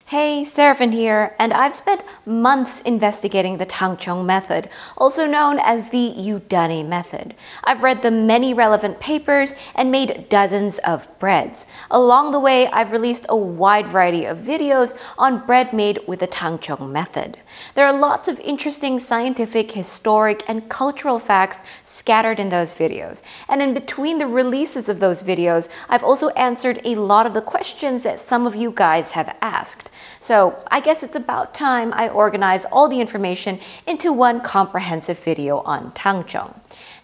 Hey, Seraphin here, and I've spent months investigating the Tangzhong method, also known as the Yudane method. I've read the many relevant papers and made dozens of breads. Along the way, I've released a wide variety of videos on bread made with the Tangzhong method. There are lots of interesting scientific, historic, and cultural facts scattered in those videos. And in between the releases of those videos, I've also answered a lot of the questions that some of you guys have asked. So I guess it's about time I organize all the information into one comprehensive video on Tangzhong.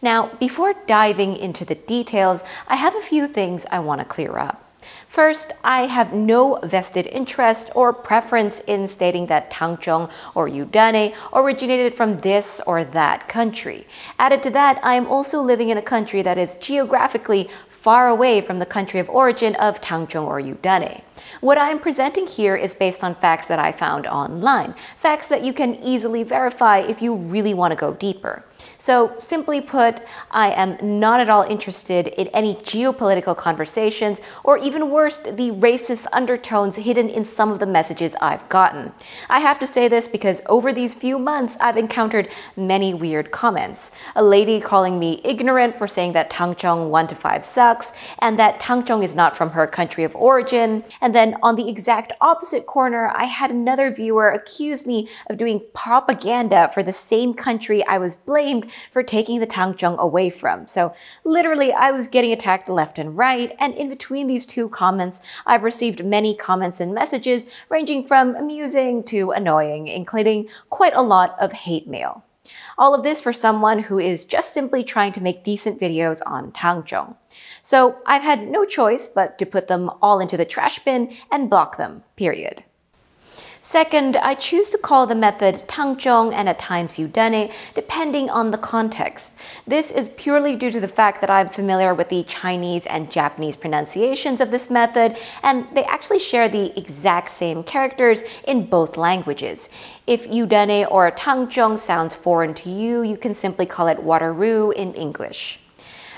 Now, before diving into the details, I have a few things I want to clear up. First, I have no vested interest or preference in stating that Tangzhong or Yudane originated from this or that country. Added to that, I am also living in a country that is geographically far away from the country of origin of Tangzhong or Yudane. What I am presenting here is based on facts that I found online, facts that you can easily verify if you really want to go deeper. So, simply put, I am not at all interested in any geopolitical conversations, or even worse, the racist undertones hidden in some of the messages I've gotten. I have to say this because over these few months, I've encountered many weird comments. A lady calling me ignorant for saying that Tangzhong 1 to 5 sucks, and that Tangzhong is not from her country of origin. And then on the exact opposite corner, I had another viewer accuse me of doing propaganda for the same country I was blamed for taking the Tangzhong away from. So literally, I was getting attacked left and right, and in between these two comments, I've received many comments and messages ranging from amusing to annoying, including quite a lot of hate mail. All of this for someone who is just simply trying to make decent videos on Tangzhong. So I've had no choice but to put them all into the trash bin and block them, period. Second, I choose to call the method Tangzhong and at times Yudane, depending on the context. This is purely due to the fact that I'm familiar with the Chinese and Japanese pronunciations of this method, and they actually share the exact same characters in both languages. If Yudane or Tangzhong sounds foreign to you, you can simply call it Wateroo in English.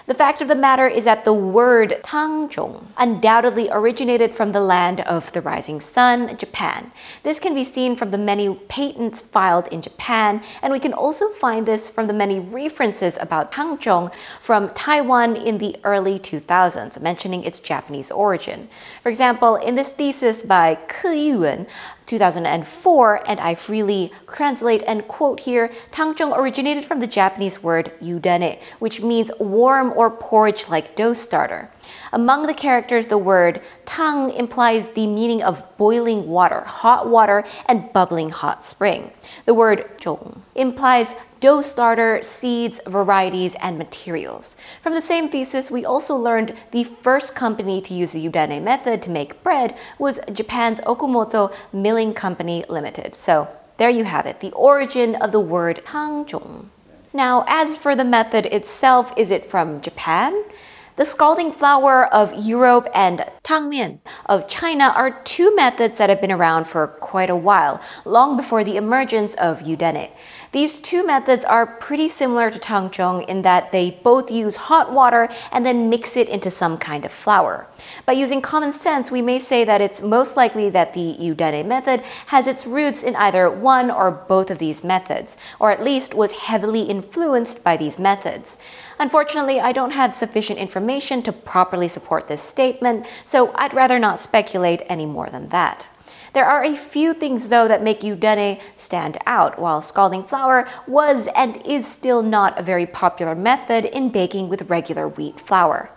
The fact of the matter is that the word Tangzhong undoubtedly originated from the land of the rising sun, Japan. This can be seen from the many patents filed in Japan, and we can also find this from the many references about Tangzhong from Taiwan in the early 2000s, mentioning its Japanese origin. For example, in this thesis by Ke Yuan, 2004, and I freely translate and quote here, Tangzhong originated from the Japanese word Yudane, which means warm or porridge-like dough starter. Among the characters, the word Tang implies the meaning of boiling water, hot water, and bubbling hot spring. The word Zhong implies dough starter, seeds, varieties, and materials. From the same thesis, we also learned the first company to use the Yudane method to make bread was Japan's Okumoto Milling Company Limited. So there you have it, the origin of the word Tangzhong. Now, as for the method itself, is it from Japan? The scalding flour of Europe and Mian of China are two methods that have been around for quite a while, long before the emergence of Yudane. These two methods are pretty similar to Tangzhong in that they both use hot water and then mix it into some kind of flour. By using common sense, we may say that it's most likely that the Yudane method has its roots in either one or both of these methods, or at least was heavily influenced by these methods. Unfortunately, I don't have sufficient information to properly support this statement, so I'd rather not speculate any more than that. There are a few things, though, that make Yudane stand out, while scalding flour was and is still not a very popular method in baking with regular wheat flour.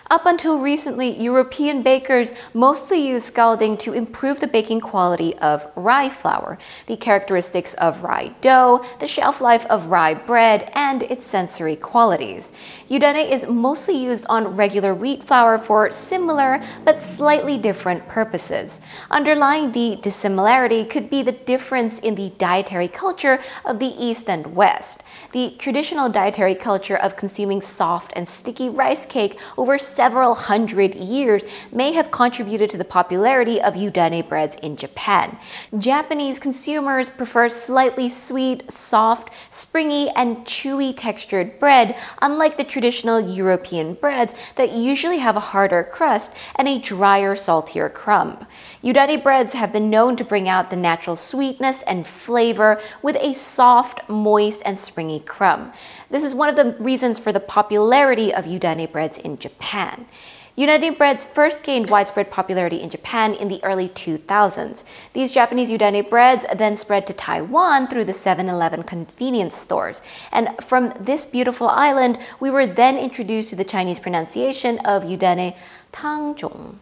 Up until recently, European bakers mostly used scalding to improve the baking quality of rye flour, the characteristics of rye dough, the shelf life of rye bread, and its sensory qualities. Yudane is mostly used on regular wheat flour for similar but slightly different purposes. Underlying the dissimilarity could be the difference in the dietary culture of the East and West. The traditional dietary culture of consuming soft and sticky rice cake over several hundred years may have contributed to the popularity of Yudane breads in Japan. Japanese consumers prefer slightly sweet, soft, springy, and chewy textured bread, unlike the traditional European breads that usually have a harder crust and a drier, saltier crumb. Yudane breads have been known to bring out the natural sweetness and flavor with a soft, moist, and springy crumb. This is one of the reasons for the popularity of Yudane breads in Japan. Yudane breads first gained widespread popularity in Japan in the early 2000s. These Japanese Yudane breads then spread to Taiwan through the 7-Eleven convenience stores. And from this beautiful island, we were then introduced to the Chinese pronunciation of Yudane, Tangzhong.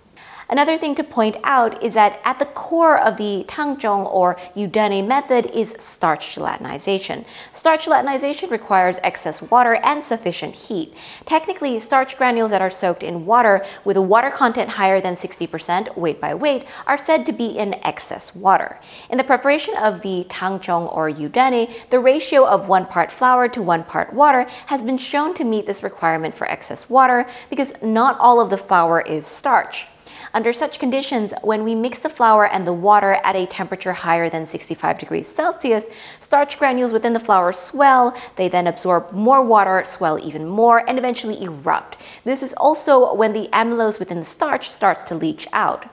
Another thing to point out is that at the core of the Tangzhong or Yudane method is starch gelatinization. Starch gelatinization requires excess water and sufficient heat. Technically, starch granules that are soaked in water with a water content higher than 60% weight by weight are said to be in excess water. In the preparation of the Tangzhong or Yudane, the ratio of 1 part flour to 1 part water has been shown to meet this requirement for excess water because not all of the flour is starch. Under such conditions, when we mix the flour and the water at a temperature higher than 65 degrees Celsius, starch granules within the flour swell, they then absorb more water, swell even more, and eventually erupt. This is also when the amylose within the starch starts to leach out.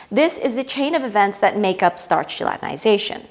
This is the chain of events that make up starch gelatinization.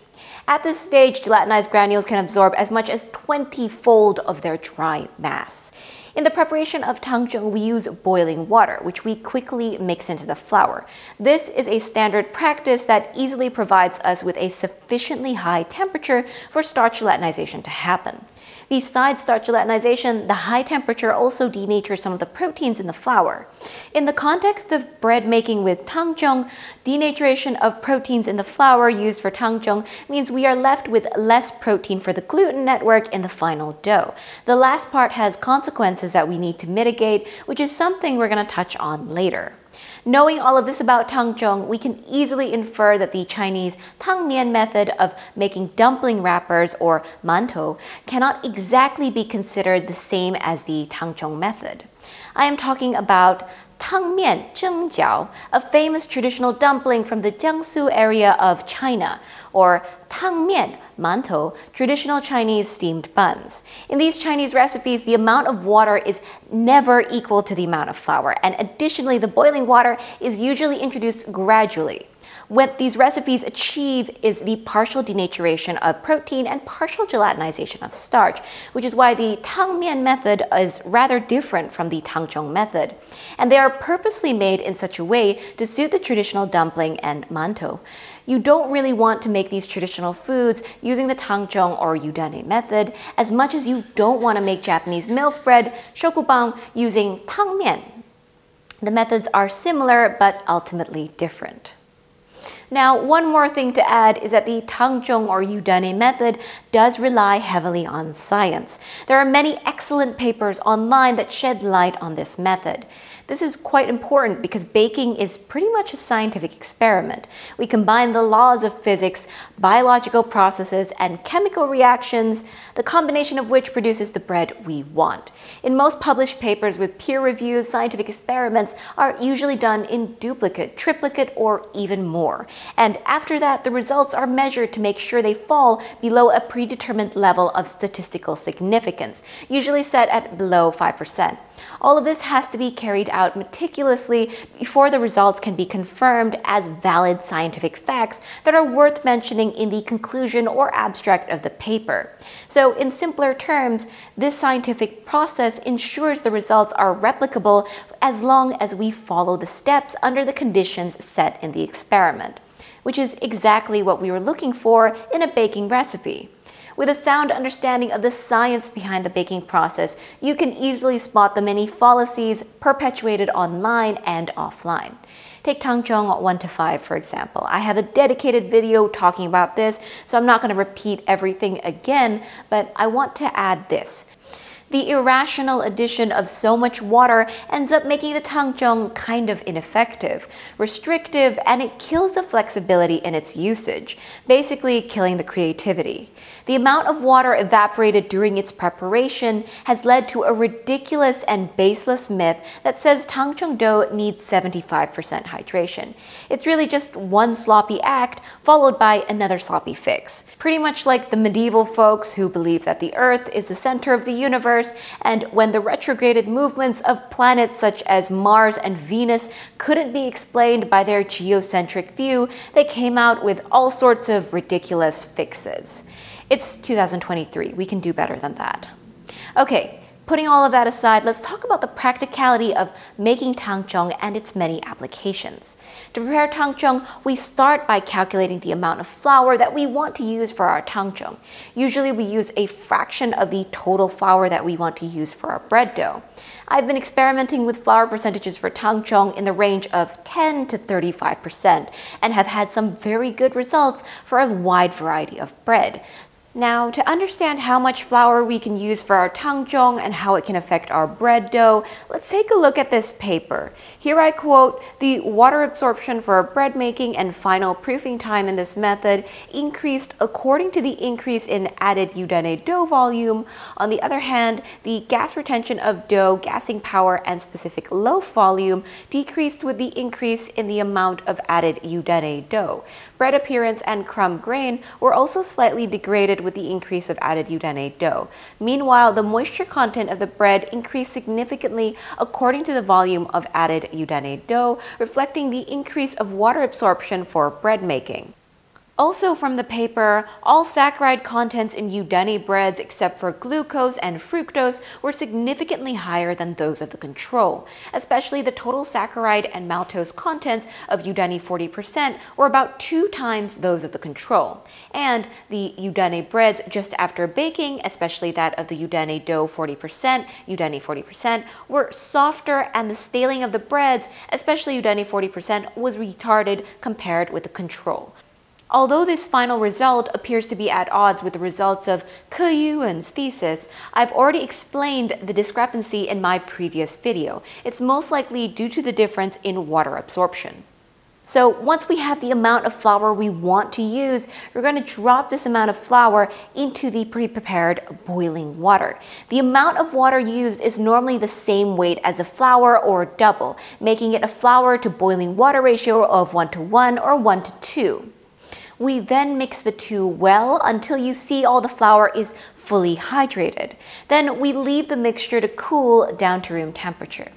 At this stage, gelatinized granules can absorb as much as 20-fold of their dry mass. In the preparation of Tangzhong, we use boiling water, which we quickly mix into the flour. This is a standard practice that easily provides us with a sufficiently high temperature for starch gelatinization to happen. Besides starch gelatinization, the high temperature also denatures some of the proteins in the flour. In the context of bread making with Tangzhong, denaturation of proteins in the flour used for Tangzhong means we are left with less protein for the gluten network in the final dough. The last part has consequences that we need to mitigate, which is something we're going to touch on later. Knowing all of this about Tangzhong, we can easily infer that the Chinese Tang Mian method of making dumpling wrappers or mantou cannot exactly be considered the same as the Tangzhong method. I am talking about Tang Mian Zhengjiao, a famous traditional dumpling from the Jiangsu area of China, or Tang Mian mantou, traditional Chinese steamed buns. In these Chinese recipes, the amount of water is never equal to the amount of flour, and additionally, the boiling water is usually introduced gradually. What these recipes achieve is the partial denaturation of protein and partial gelatinization of starch, which is why the Tang Mian method is rather different from the Tangzhong method. And they are purposely made in such a way to suit the traditional dumpling and mantou. You don't really want to make these traditional foods using the Tangzhong or Yudane method as much as you don't want to make Japanese milk bread, shokubang, using Tang Mian. The methods are similar but ultimately different. Now, one more thing to add is that the Tangzhong or Yudane method does rely heavily on science. There are many excellent papers online that shed light on this method. This is quite important because baking is pretty much a scientific experiment. We combine the laws of physics, biological processes, and chemical reactions, the combination of which produces the bread we want. In most published papers with peer-reviewed scientific experiments are usually done in duplicate, triplicate, or even more. And after that, the results are measured to make sure they fall below a predetermined level of statistical significance, usually set at below 5%. All of this has to be carried out meticulously before the results can be confirmed as valid scientific facts that are worth mentioning in the conclusion or abstract of the paper. So, in simpler terms, this scientific process ensures the results are replicable as long as we follow the steps under the conditions set in the experiment, which is exactly what we were looking for in a baking recipe. With a sound understanding of the science behind the baking process, you can easily spot the many fallacies perpetuated online and offline. Take Tangzhong 1 to 5, for example. I have a dedicated video talking about this, so I'm not going to repeat everything again, but I want to add this. The irrational addition of so much water ends up making the Tangzhong kind of ineffective, restrictive, and it kills the flexibility in its usage, basically killing the creativity. The amount of water evaporated during its preparation has led to a ridiculous and baseless myth that says Tangzhong dough needs 75% hydration. It's really just one sloppy act followed by another sloppy fix. Pretty much like the medieval folks who believe that the Earth is the center of the universe, and when the retrograded movements of planets such as Mars and Venus couldn't be explained by their geocentric view, they came out with all sorts of ridiculous fixes. It's 2023, we can do better than that. Okay, putting all of that aside, let's talk about the practicality of making Tangzhong and its many applications. To prepare Tangzhong, we start by calculating the amount of flour that we want to use for our Tangzhong. Usually we use a fraction of the total flour that we want to use for our bread dough. I've been experimenting with flour percentages for Tangzhong in the range of 10 to 35% and have had some very good results for a wide variety of bread. Now, to understand how much flour we can use for our Tangzhong and how it can affect our bread dough, let's take a look at this paper. Here I quote, "The water absorption for bread making and final proofing time in this method increased according to the increase in added Yudane dough volume. On the other hand, the gas retention of dough, gassing power, and specific loaf volume decreased with the increase in the amount of added Yudane dough. Bread appearance and crumb grain were also slightly degraded with the increase of added Yudane dough. Meanwhile, the moisture content of the bread increased significantly according to the volume of added Yudane dough, reflecting the increase of water absorption for bread making." Also from the paper, all saccharide contents in Yudane breads except for glucose and fructose were significantly higher than those of the control. Especially the total saccharide and maltose contents of Yudane 40% were about 2 times those of the control. And the Yudane breads just after baking, especially that of the Yudane dough 40%, Yudane 40%, were softer, and the staling of the breads, especially Yudane 40%, was retarded compared with the control. Although this final result appears to be at odds with the results of Ke Yuen's thesis, I've already explained the discrepancy in my previous video. It's most likely due to the difference in water absorption. So once we have the amount of flour we want to use, we're going to drop this amount of flour into the pre-prepared boiling water. The amount of water used is normally the same weight as the flour or double, making it a flour to boiling water ratio of 1:1 or 1:2. We then mix the two well until you see all the flour is fully hydrated. Then we leave the mixture to cool down to room temperature.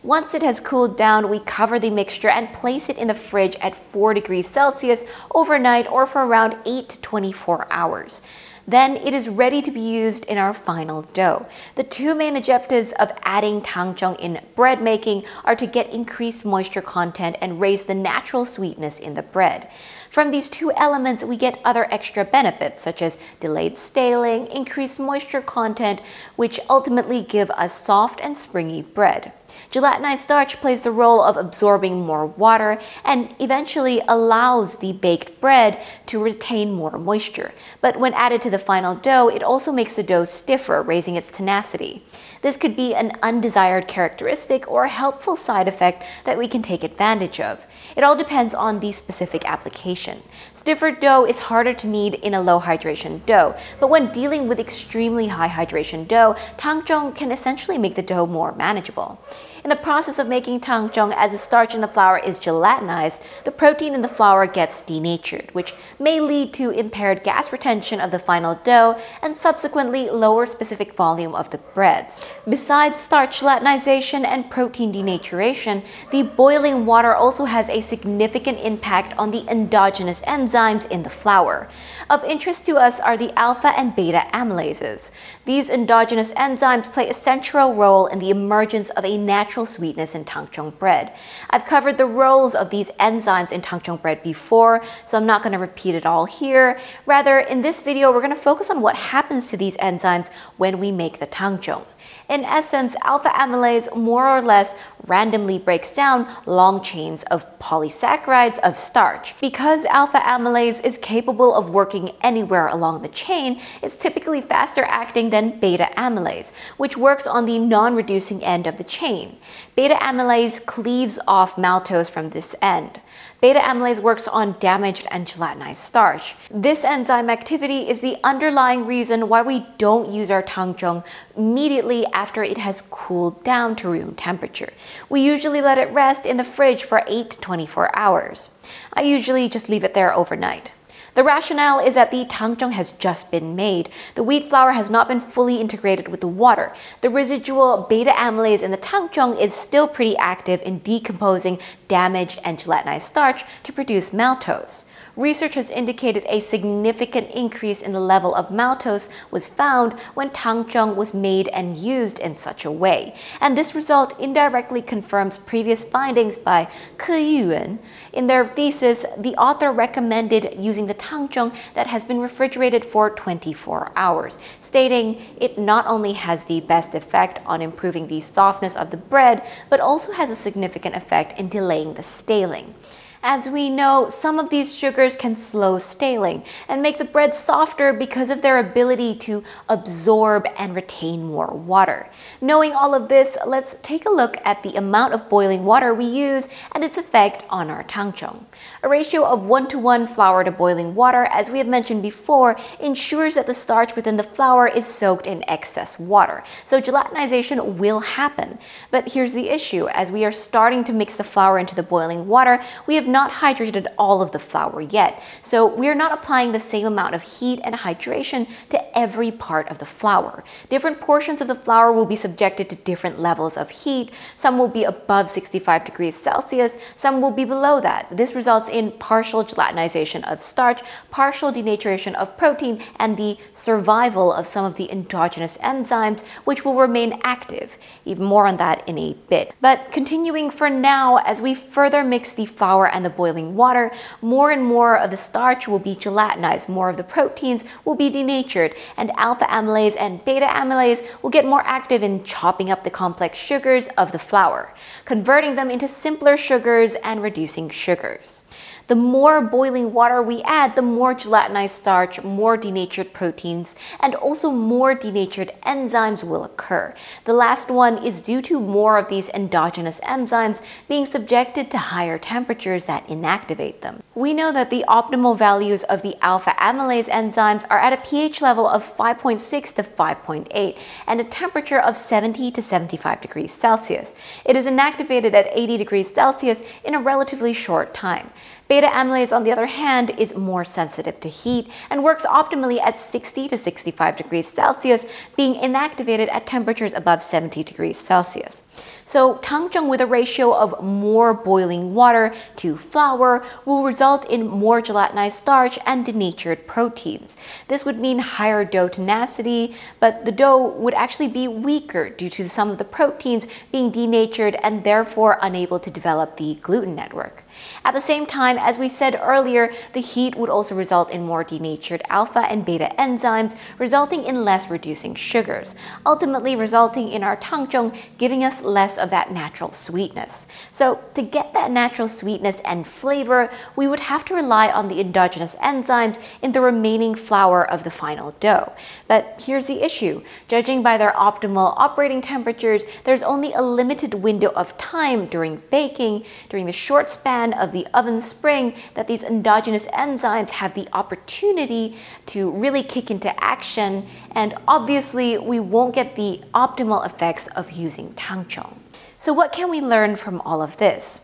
Once it has cooled down, we cover the mixture and place it in the fridge at 4 degrees Celsius overnight or for around 8 to 24 hours. Then it is ready to be used in our final dough. The two main objectives of adding Tangzhong in bread making are to get increased moisture content and raise the natural sweetness in the bread. From these two elements, we get other extra benefits such as delayed staling, increased moisture content, which ultimately give us soft and springy bread. Gelatinized starch plays the role of absorbing more water and eventually allows the baked bread to retain more moisture. But when added to the final dough, it also makes the dough stiffer, raising its tenacity. This could be an undesired characteristic or a helpful side effect that we can take advantage of. It all depends on the specific application. Stiffer dough is harder to knead in a low hydration dough, but when dealing with extremely high hydration dough, Tangzhong can essentially make the dough more manageable. In the process of making Tangzhong, as the starch in the flour is gelatinized, the protein in the flour gets denatured, which may lead to impaired gas retention of the final dough and subsequently lower specific volume of the breads. Besides starch gelatinization and protein denaturation, the boiling water also has a significant impact on the endogenous enzymes in the flour. Of interest to us are the alpha and beta amylases. These endogenous enzymes play a central role in the emergence of a natural natural sweetness in Tangzhong bread. I've covered the roles of these enzymes in Tangzhong bread before, so I'm not going to repeat it all here. Rather, in this video, we're going to focus on what happens to these enzymes when we make the Tangzhong. In essence, alpha amylase more or less randomly breaks down long chains of polysaccharides of starch. Because alpha amylase is capable of working anywhere along the chain, it's typically faster acting than beta amylase, which works on the non-reducing end of the chain. Beta amylase cleaves off maltose from this end. Beta amylase works on damaged and gelatinized starch. This enzyme activity is the underlying reason why we don't use our Tangzhong immediately after it has cooled down to room temperature. We usually let it rest in the fridge for 8 to 24 hours. I usually just leave it there overnight. The rationale is that the Tangzhong has just been made. The wheat flour has not been fully integrated with the water. The residual beta amylase in the Tangzhong is still pretty active in decomposing damaged and gelatinized starch to produce maltose. Research has indicated a significant increase in the level of maltose was found when Tangzhong was made and used in such a way. And this result indirectly confirms previous findings by Yudane. In their thesis, the author recommended using the Tangzhong that has been refrigerated for 24 hours, stating it not only has the best effect on improving the softness of the bread, but also has a significant effect in delaying the staling. As we know, some of these sugars can slow staling and make the bread softer because of their ability to absorb and retain more water. Knowing all of this, let's take a look at the amount of boiling water we use and its effect on our Tangzhong. A ratio of 1:1 flour to boiling water, as we have mentioned before, ensures that the starch within the flour is soaked in excess water, so gelatinization will happen. But here's the issue: as we are starting to mix the flour into the boiling water, we have not hydrated all of the flour yet, so we're not applying the same amount of heat and hydration to every part of the flour. Different portions of the flour will be subjected to different levels of heat. Some will be above 65 degrees Celsius, some will be below that. This results in partial gelatinization of starch, partial denaturation of protein, and the survival of some of the endogenous enzymes, which will remain active. Even more on that in a bit. But continuing for now, as we further mix the flour and the boiling water, more and more of the starch will be gelatinized, more of the proteins will be denatured, and alpha amylase and beta amylase will get more active in chopping up the complex sugars of the flour, converting them into simpler sugars and reducing sugars. The more boiling water we add, the more gelatinized starch, more denatured proteins, and also more denatured enzymes will occur. The last one is due to more of these endogenous enzymes being subjected to higher temperatures that inactivate them. We know that the optimal values of the alpha amylase enzymes are at a pH level of 5.6 to 5.8 and a temperature of 70 to 75 degrees Celsius. It is inactivated at 80 degrees Celsius in a relatively short time. Beta amylase, on the other hand, is more sensitive to heat and works optimally at 60 to 65 degrees Celsius, being inactivated at temperatures above 70 degrees Celsius. So Tangzhong with a ratio of more boiling water to flour will result in more gelatinized starch and denatured proteins. This would mean higher dough tenacity, but the dough would actually be weaker due to some of the proteins being denatured and therefore unable to develop the gluten network. At the same time, as we said earlier, the heat would also result in more denatured alpha and beta enzymes, resulting in less reducing sugars, ultimately resulting in our Tangzhong giving us less of that natural sweetness. So to get that natural sweetness and flavor, we would have to rely on the endogenous enzymes in the remaining flour of the final dough. But here's the issue. Judging by their optimal operating temperatures, there's only a limited window of time during baking, during the short span of the oven spring, that these endogenous enzymes have the opportunity to really kick into action, and obviously we won't get the optimal effects of using Tangzhong. So what can we learn from all of this?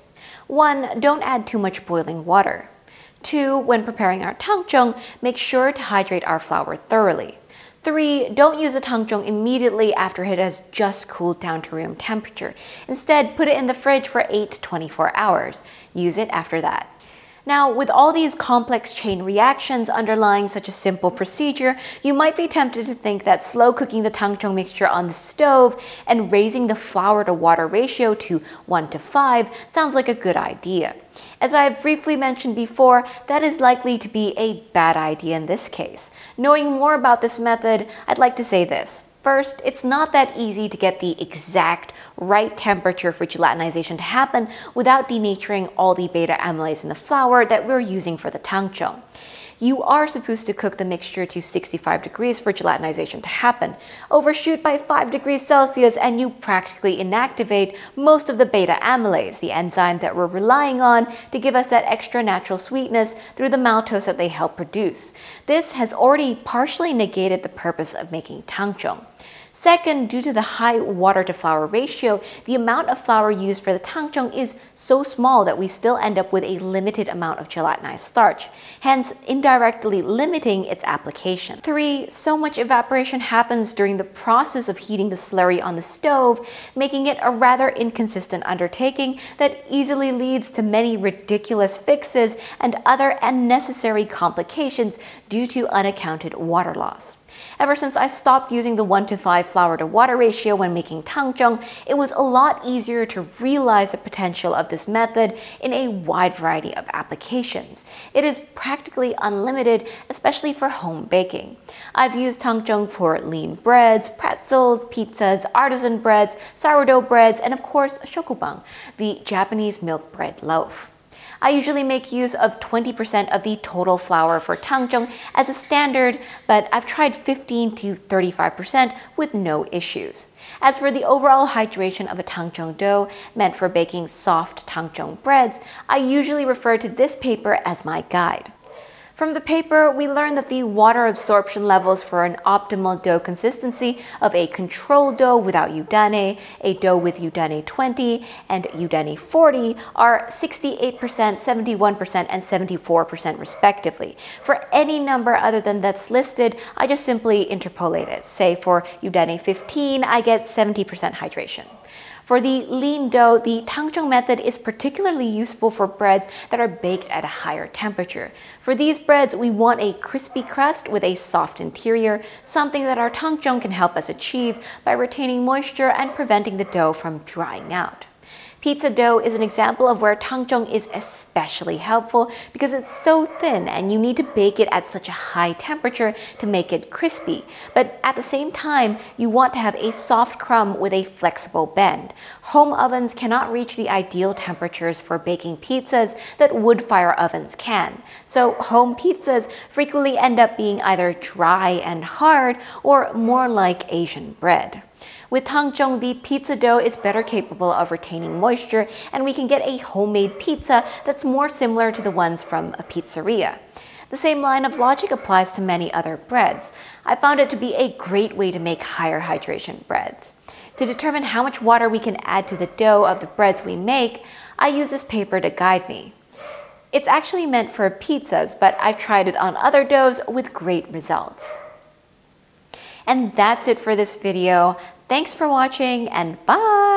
1. Don't add too much boiling water. 2. When preparing our Tangzhong, make sure to hydrate our flour thoroughly. 3. Don't use the Tangzhong immediately after it has just cooled down to room temperature. Instead, put it in the fridge for 8 to 24 hours. Use it after that. Now, with all these complex chain reactions underlying such a simple procedure, you might be tempted to think that slow cooking the Tangzhong mixture on the stove and raising the flour to water ratio to 1:5 sounds like a good idea. As I have briefly mentioned before, that is likely to be a bad idea in this case. Knowing more about this method, I'd like to say this. First, it's not that easy to get the exact right temperature for gelatinization to happen without denaturing all the beta amylase in the flour that we're using for the Tangzhong. You are supposed to cook the mixture to 65 degrees for gelatinization to happen. Overshoot by 5 degrees Celsius and you practically inactivate most of the beta amylase, the enzyme that we're relying on to give us that extra natural sweetness through the maltose that they help produce. This has already partially negated the purpose of making Tangzhong. Second, due to the high water to flour ratio, the amount of flour used for the Tangzhong is so small that we still end up with a limited amount of gelatinized starch, hence indirectly limiting its application. 3. So much evaporation happens during the process of heating the slurry on the stove, making it a rather inconsistent undertaking that easily leads to many ridiculous fixes and other unnecessary complications due to unaccounted water loss. Ever since I stopped using the 1:5 flour to water ratio when making Tangzhong, it was a lot easier to realize the potential of this method in a wide variety of applications. It is practically unlimited, especially for home baking. I've used Tangzhong for lean breads, pretzels, pizzas, artisan breads, sourdough breads, and of course shokubang, the Japanese milk bread loaf. I usually make use of 20% of the total flour for Tangzhong as a standard, but I've tried 15 to 35% with no issues. As for the overall hydration of a Tangzhong dough meant for baking soft Tangzhong breads, I usually refer to this paper as my guide. From the paper, we learned that the water absorption levels for an optimal dough consistency of a controlled dough without Yudane, a dough with Yudane 20, and Yudane 40 are 68%, 71%, and 74% respectively. For any number other than that's listed, I just simply interpolate it. Say for Yudane 15, I get 70% hydration. For the lean dough, the Tangzhong method is particularly useful for breads that are baked at a higher temperature. For these breads, we want a crispy crust with a soft interior, something that our Tangzhong can help us achieve by retaining moisture and preventing the dough from drying out. Pizza dough is an example of where Tangzhong is especially helpful because it's so thin and you need to bake it at such a high temperature to make it crispy. But at the same time, you want to have a soft crumb with a flexible bend. Home ovens cannot reach the ideal temperatures for baking pizzas that wood-fire ovens can. So home pizzas frequently end up being either dry and hard or more like Asian bread. With Tangzhong, the pizza dough is better capable of retaining moisture, and we can get a homemade pizza that's more similar to the ones from a pizzeria. The same line of logic applies to many other breads. I found it to be a great way to make higher hydration breads. To determine how much water we can add to the dough of the breads we make, I use this paper to guide me. It's actually meant for pizzas, but I've tried it on other doughs with great results. And that's it for this video. Thanks for watching and bye!